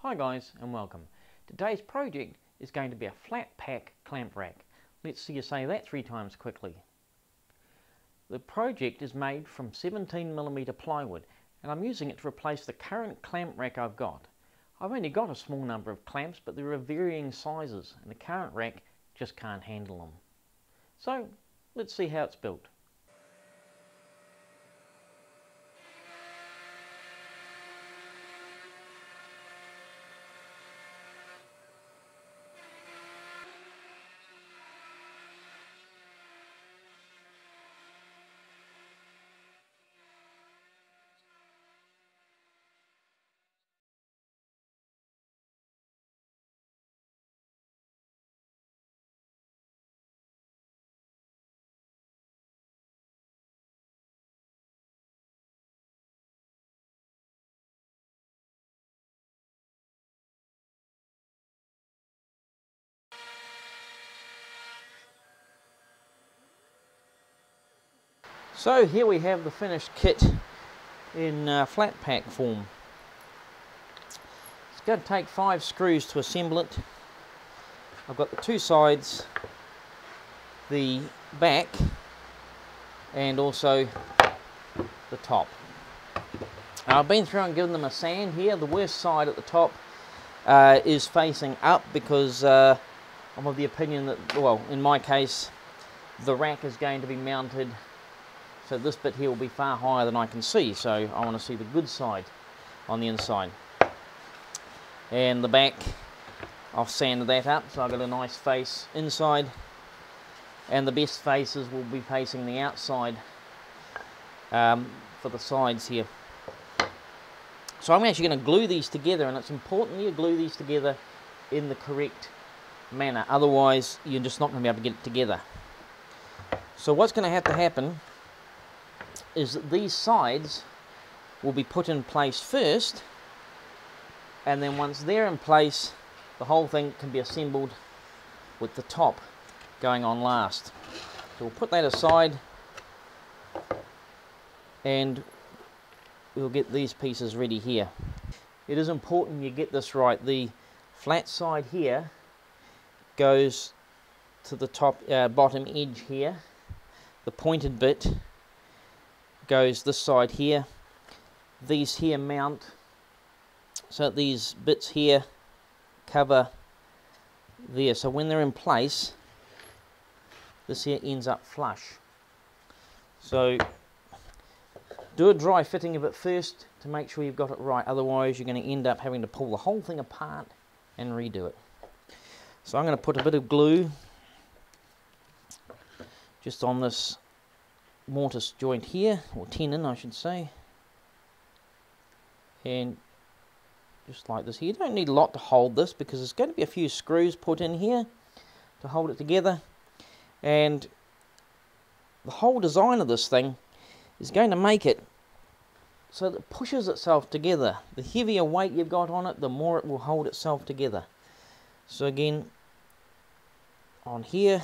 Hi guys and welcome. Today's project is going to be a flat pack clamp rack. Let's see you say that 3 times quickly. The project is made from 17mm plywood and I'm using it to replace the current clamp rack I've got. I've only got a small number of clamps, but there are varying sizes and the current rack just can't handle them. So let's see how it's built. So here we have the finished kit in flat pack form. It's going to take 5 screws to assemble it. I've got the 2 sides, the back, and also the top. Now, I've been through and given them a sand here. The worst side at the top is facing up because I'm of the opinion that, well, in my case, the rack is going to be mounted. So this bit here will be far higher than I can see, so I want to see the good side on the inside. And the back, I've sanded that up, so I've got a nice face inside. And the best faces will be facing the outside for the sides here. So I'm actually going to glue these together, and it's important you glue these together in the correct manner. Otherwise, you're just not going to be able to get it together. So what's going to have to happen is that these sides will be put in place first, and then once they're in place, the whole thing can be assembled with the top going on last. So we'll put that aside and we'll get these pieces ready here. It is important you get this right. The flat side here goes to the top bottom edge here. The pointed bit goes this side here. These here mount, so these bits here cover there. So when they're in place, this here ends up flush. So do a dry fitting of it first to make sure you've got it right. Otherwise, you're going to end up having to pull the whole thing apart and redo it. So I'm going to put a bit of glue just on this mortise joint here, or tenon I should say, and just like this here. You don't need a lot to hold this because there's going to be a few screws put in here to hold it together, and the whole design of this thing is going to make it so that it pushes itself together. The heavier weight you've got on it, the more it will hold itself together. So again, on here,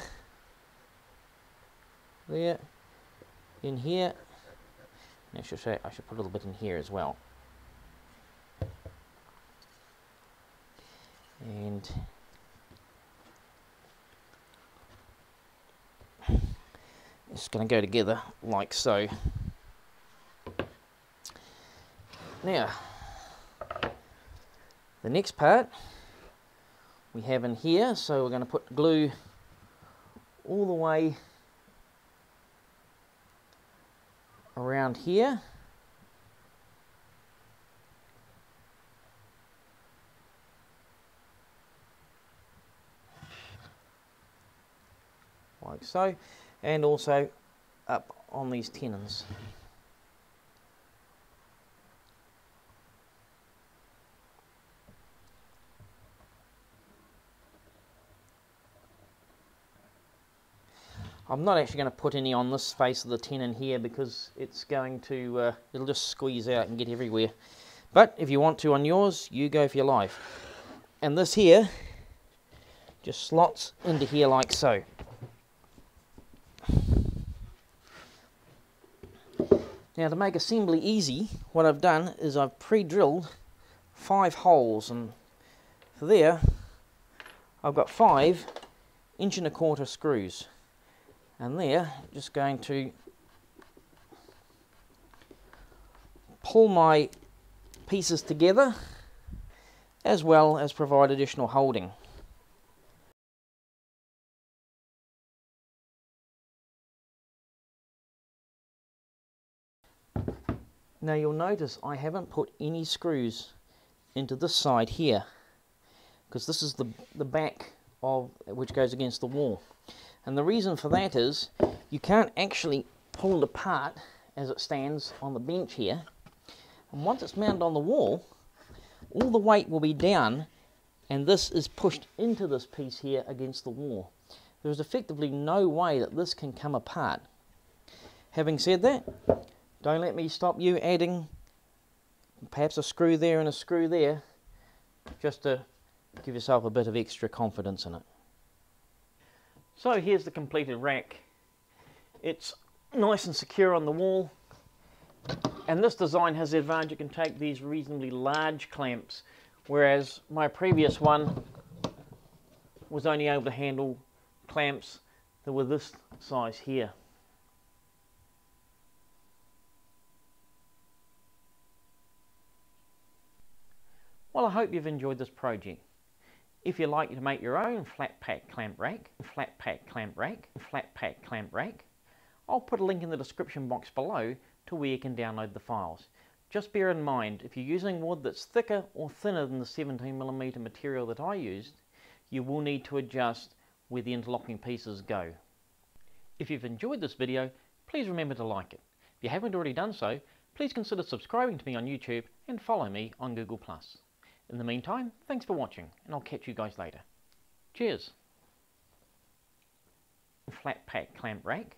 there, in here, and I should put a little bit in here as well. And it's going to go together like so. Now, the next part we have in here, so we're going to put glue all the way around here. Like so, and also up on these tenons. I'm not actually going to put any on this face of the tenon here because it's going to, it'll just squeeze out and get everywhere. But if you want to on yours, you go for your life. And this here just slots into here like so. Now, to make assembly easy, what I've done is I've pre-drilled 5 holes, and So there, I've got 5 1.25" screws, and there, just going to pull my pieces together as well as provide additional holding. Now you'll notice I haven't put any screws into this side here, because this is the back of which goes against the wall. And the reason for that is you can't actually pull it apart as it stands on the bench here. And once it's mounted on the wall, all the weight will be down, and this is pushed into this piece here against the wall. There's effectively no way that this can come apart. Having said that, don't let me stop you adding perhaps a screw there and a screw there, just to give yourself a bit of extra confidence in it. So here's the completed rack. It's nice and secure on the wall, and this design has the advantage you can take these reasonably large clamps, whereas my previous one was only able to handle clamps that were this size here. Well, I hope you've enjoyed this project. If you'd like to make your own flat pack clamp rack, I'll put a link in the description box below to where you can download the files. Just bear in mind, if you're using wood that's thicker or thinner than the 17mm material that I used, you will need to adjust where the interlocking pieces go. If you've enjoyed this video, please remember to like it. If you haven't already done so, please consider subscribing to me on YouTube and follow me on Google+. In the meantime, thanks for watching, and I'll catch you guys later. Cheers! Flat pack clamp rack,